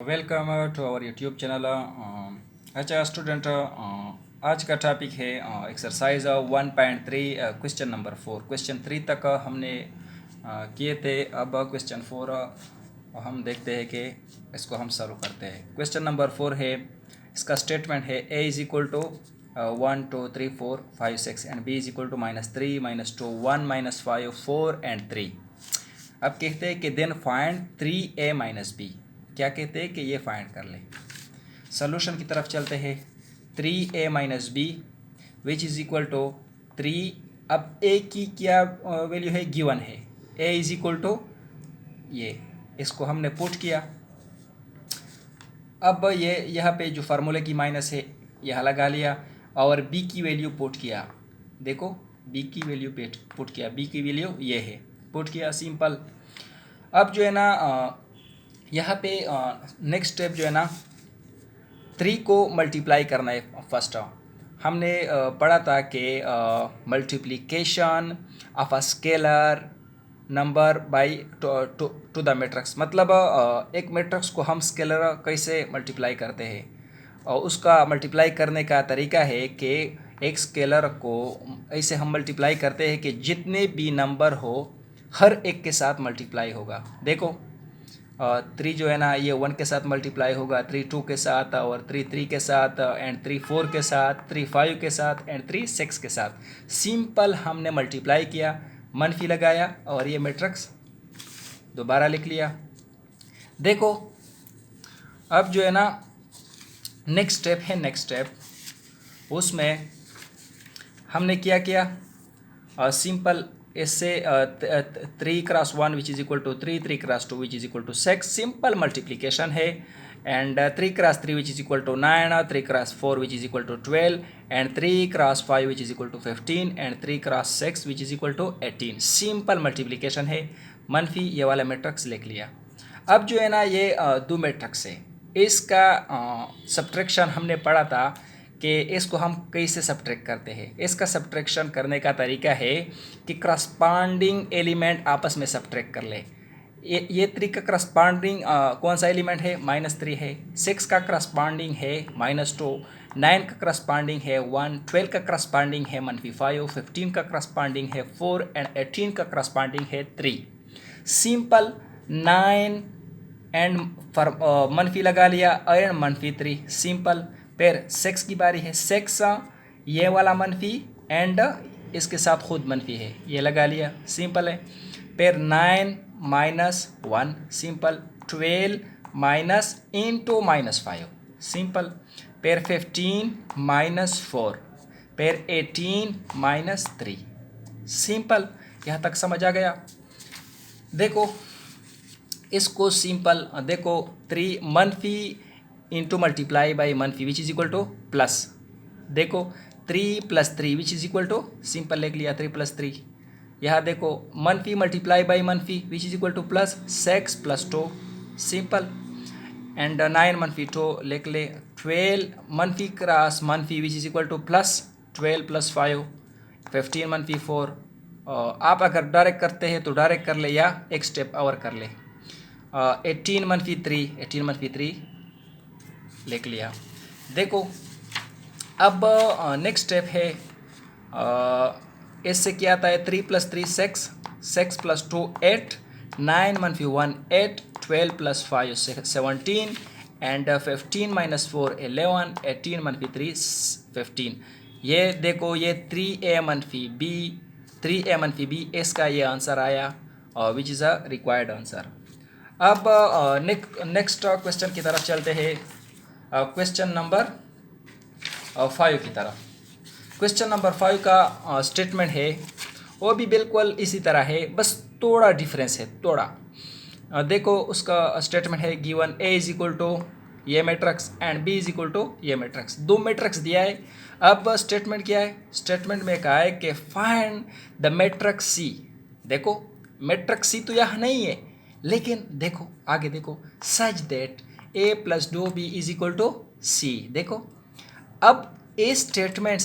Welcome to our YouTube channel. अच्छा student, आज का टॉपिक है एक्सरसाइज 1.3 क्वेश्चन नंबर 4। क्वेश्चन 3 तक हमने किए थे। अब क्वेश्चन 4 हम देखते हैं कि इसको हम सॉल्व करते हैं। क्वेश्चन नंबर 4 है, इसका स्टेटमेंट है a is equal to 1 2 3 4 5 6 and b is equal to -3 -2 1 -5 4 and 3। अब कहते हैं कि देन फाइंड 3a - b। क्या कहते हैं कि ये फाइंड कर ले। सोल्यूशन की तरफ चलते हैं। 3a - b which is equal to 3। अब a की क्या वैल्यू है, गिवन है। a इज इक्वल टू ये, इसको हमने पुट किया। अब ये यहाँ पे जो फार्मूले की माइनस है यह लगा लिया और b की वैल्यू पुट किया। देखो b की वैल्यू पुट किया, b की वैल्यू ये है, पुट किया, सिंपल। अब जो है ना यहाँ पे नेक्स्ट स्टेप जो है ना 3 को मल्टीप्लाई करना है। फर्स्ट हमने पढ़ा था कि multiplication of a scalar number by two the matrix, मतलब एक मैट्रिक्स को हम स्केलर कैसे मल्टीप्लाई करते हैं और उसका मल्टीप्लाई करने का तरीका है कि एक स्केलर को ऐसे हम मल्टीप्लाई करते हैं कि जितने भी नंबर हो हर एक के साथ मल्टीप्लाई होगा। देखो 3 जो है ना ये 1 के साथ मल्टीप्लाई होगा, 3 2 के साथ, और 3 3 के साथ, एंड 3 4 के साथ, 3 5 के साथ, एंड 3 6 के साथ। सिंपल हमने मल्टीप्लाई किया, मनफी लगाया और ये मैट्रिक्स दोबारा लिख लिया। देखो अब जो है ना नेक्स्ट स्टेप है, नेक्स्ट स्टेप उसमें हमने क्या किया, सिंपल इससे 3 cross 1 which is equal to 3, 3 cross 2 which is equal to 6, simple multiplication है। And 3 cross 3 which is equal to 9, 3 cross 4 which is equal to 12, and 3 cross 5 which is equal to 15, and 3 cross 6 which is equal to 18। Simple multiplication है, मनफी ये वाला matrix लिख लिया। अब जो है ना ये दो मैट्रिक्स है, इसका सब्ट्रैक्शन हमने पढ़ा था कि इसको हम कैसे सब्ट्रैक्ट करते हैं। इसका सब्ट्रैक्शन करने का तरीका है कि करस्पॉन्डिंग एलिमेंट आपस में सब्ट्रैक्ट कर ले। ये 3 का करस्पॉन्डिंग कौन सा एलिमेंट है, -3 है। 6 का करस्पॉन्डिंग है -2, 9 का करस्पॉन्डिंग है 1, 12 का करस्पॉन्डिंग है -5, 15 का करस्पॉन्डिंग है 4, एंड 18 का करस्पॉन्डिंग है 3। सिंपल 9 एंड मनफी लगा लिया एंड -3, सिंपल। फिर 6 की बारी है, 6 ये वाला मनफी एंड इसके साथ खुद मनफी है, ये लगा लिया, सिंपल है। फिर 9 -1, सिंपल। 12 minus into -5, simple. फिर 15 -4, फिर 18 -3, सिंपल। यहाँ तक समझ आ गया। देखो इसको सिंपल देखो, 3 मनफी इंटू मल्टीप्लाई बाई मनफी which is equal to plus. देखो 3 + 3 which is equal to, simple लिख लिया 3 + 3। यहाँ देखो मनफी मल्टीप्लाई बाई मनफी which is equal to plus 6 + 2, simple. And 9 मनफी 2 लिख ले। 12 मनफी क्रॉस मनफी which is equal to plus 12 + 5, 15 मनफी 4। आप अगर डायरेक्ट करते हैं तो डायरेक्ट कर ले या एक स्टेप और कर ले। 18 मनफी 3, 18 मनफी 3 लिख लिया। देखो अब नेक्स्ट स्टेप है, इससे क्या आता है, 3 + 3 6, 6 + 2 8, 9 मनफी 1 8, 12 + 5 17, एंड 15 - 4 11, 18 मनफी 3 15। ये देखो ये 3a मनफी b, 3a मनफी b, इसका ये आंसर आया विच इज़ अ रिक्वायर्ड आंसर। अब नेक्स्ट क्वेश्चन की तरफ चलते हैं, क्वेश्चन नंबर 5 की तरफ। क्वेश्चन नंबर 5 का स्टेटमेंट है, वो भी बिल्कुल इसी तरह है, बस थोड़ा डिफरेंस है, थोड़ा। देखो उसका स्टेटमेंट है, given a is equal to ये matrix and b is equal to ये मैट्रिक्स। दो मैट्रिक्स दिया है। अब स्टेटमेंट क्या है, स्टेटमेंट में कहा है कि फाइंड द मैट्रिक्स c। देखो मैट्रिक्स c तो यहाँ नहीं है, लेकिन देखो आगे देखो, such that a + 2b is equal to c। देखो अब ए स्टेटमेंट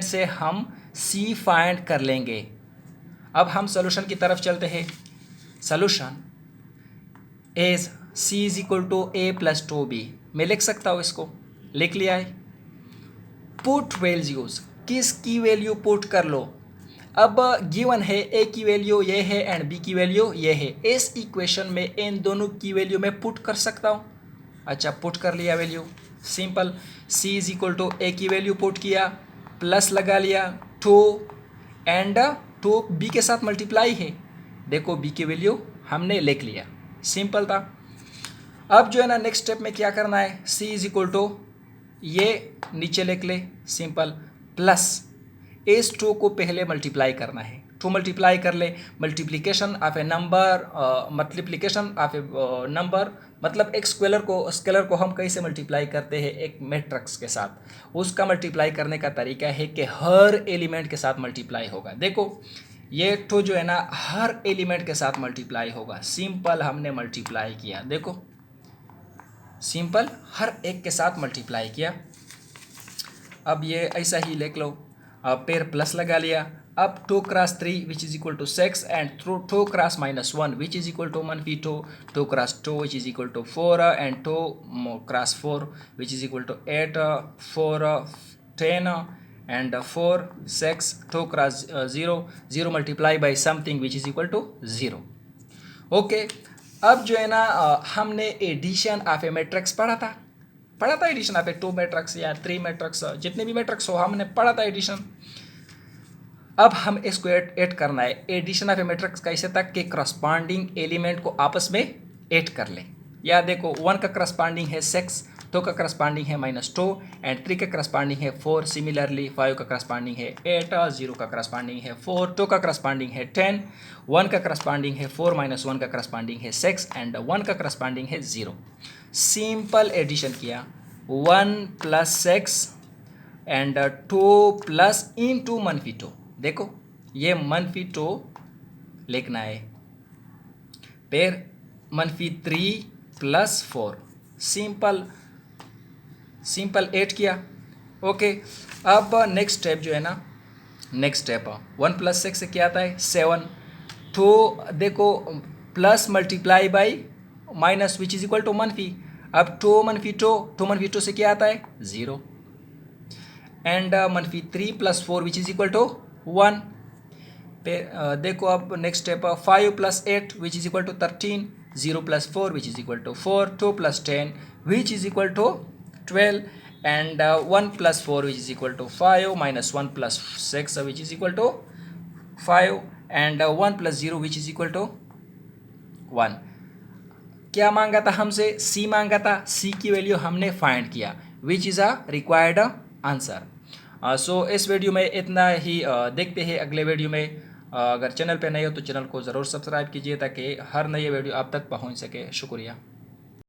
से हम c फाइंड कर लेंगे। अब हम सॉल्यूशन की तरफ चलते हैं। Solution is c is equal to a plus two b, मैं लिख सकता हूँ, इसको लिख लिया है। पुट वैल्यूज, किसकी वैल्यू पुट कर लो। अब गिवन है ए की वैल्यू ये है एंड बी की वैल्यू ये है, इस इक्वेशन में इन दोनों की वैल्यू मैं पुट कर सकता हूँ। अच्छा, पुट कर लिया value, simple. C is equal to A की वैल्यू पुट किया, प्लस लगा लिया, टू एंड टू बी के साथ मल्टीप्लाई है, देखो बी की वैल्यू हमने लिख लिया, सिंपल था। अब जो है ना नेक्स्ट स्टेप में क्या करना है, सी इज इक्वल टू ये नीचे लिख ले, सिंपल, प्लस इस टू को पहले मल्टीप्लाई करना है, टू मल्टीप्लाई कर ले, multiplication of A number, multiplication of A number मतलब एक स्केलर को हम कैसे मल्टीप्लाई करते हैं एक मैट्रिक्स के साथ, उसका मल्टीप्लाई करने का तरीका है कि हर एलिमेंट के साथ मल्टीप्लाई होगा। देखो ये टू जो है ना हर एलिमेंट के साथ मल्टीप्लाई होगा, सिंपल हमने मल्टीप्लाई किया, देखो सिंपल हर एक के साथ मल्टीप्लाई किया। अब ये ऐसा ही लिख लो, अब फिर प्लस लगा लिया, अब 2 cross 3 which is equal to 6 and 2 cross -1 which is equal to -2, 2 cross 2 which is equal to 4 and 2 cross 4 which is equal to 8, 4 10 and 4 6, 2 cross 0 multiply by something which is equal to 0। Okay, अब जो है ना हमने addition of A matrix पढ़ा था addition of A 2 matrix या 3 matrix, जितने भी मैट्रिक्स हो हमने पढ़ा था एडिशन। अब हम इसको ऐड करना है, एडिशन ऑफ ए मैट्रिक्स कैसे तक कि करस्पॉन्डिंग एलिमेंट को आपस में ऐड कर ले। या देखो 1 का करस्पॉन्डिंग है 6, 2 का करस्पॉन्डिंग है -2 एंड 3 का करस्पॉन्डिंग है 4, सिमिलरली 5 का करस्पॉन्डिंग है 8, 0 का करस्पॉन्डिंग है 4, 2 का करस्पॉन्डिंग है 10, 1 का करस्पॉन्डिंग है 4 -1 का करस्पॉन्डिंग है 6 एंड 1 का करस्पॉन्डिंग है 0। सिंपल एडिशन किया, 1 + 6 एंड 2 प्लस इंटू -2, देखो ये -2 लिखना है, फिर -3 + 4, सिंपल 8 किया। ओके, अब नेक्स्ट स्टेप जो है ना, नेक्स्ट स्टेप 1 + 6 से क्या आता है 7, तो देखो plus multiply by minus which is equal to -, अब 2 -2 से क्या आता है 0 and -3 + 4 which is equal to 1। देखो अब next step 5 + 8 which is equal to 13, 0 + 4 which is equal to 4, 2 + 10 which is equal to 12 and 1 + 4 which is equal to 5 -1 + 6 which is equal to 5 and 1 + 0 which is equal to 1। क्या मांगा था हमसे, सी मांगा था, सी की value हमने फाइंड किया which is a required answer. So इस वीडियो में इतना ही, देखते हैं अगले वीडियो में। अगर चैनल पे नए हो तो चैनल को ज़रूर सब्सक्राइब कीजिए ताकि हर नई वीडियो आप तक पहुंच सके। शुक्रिया।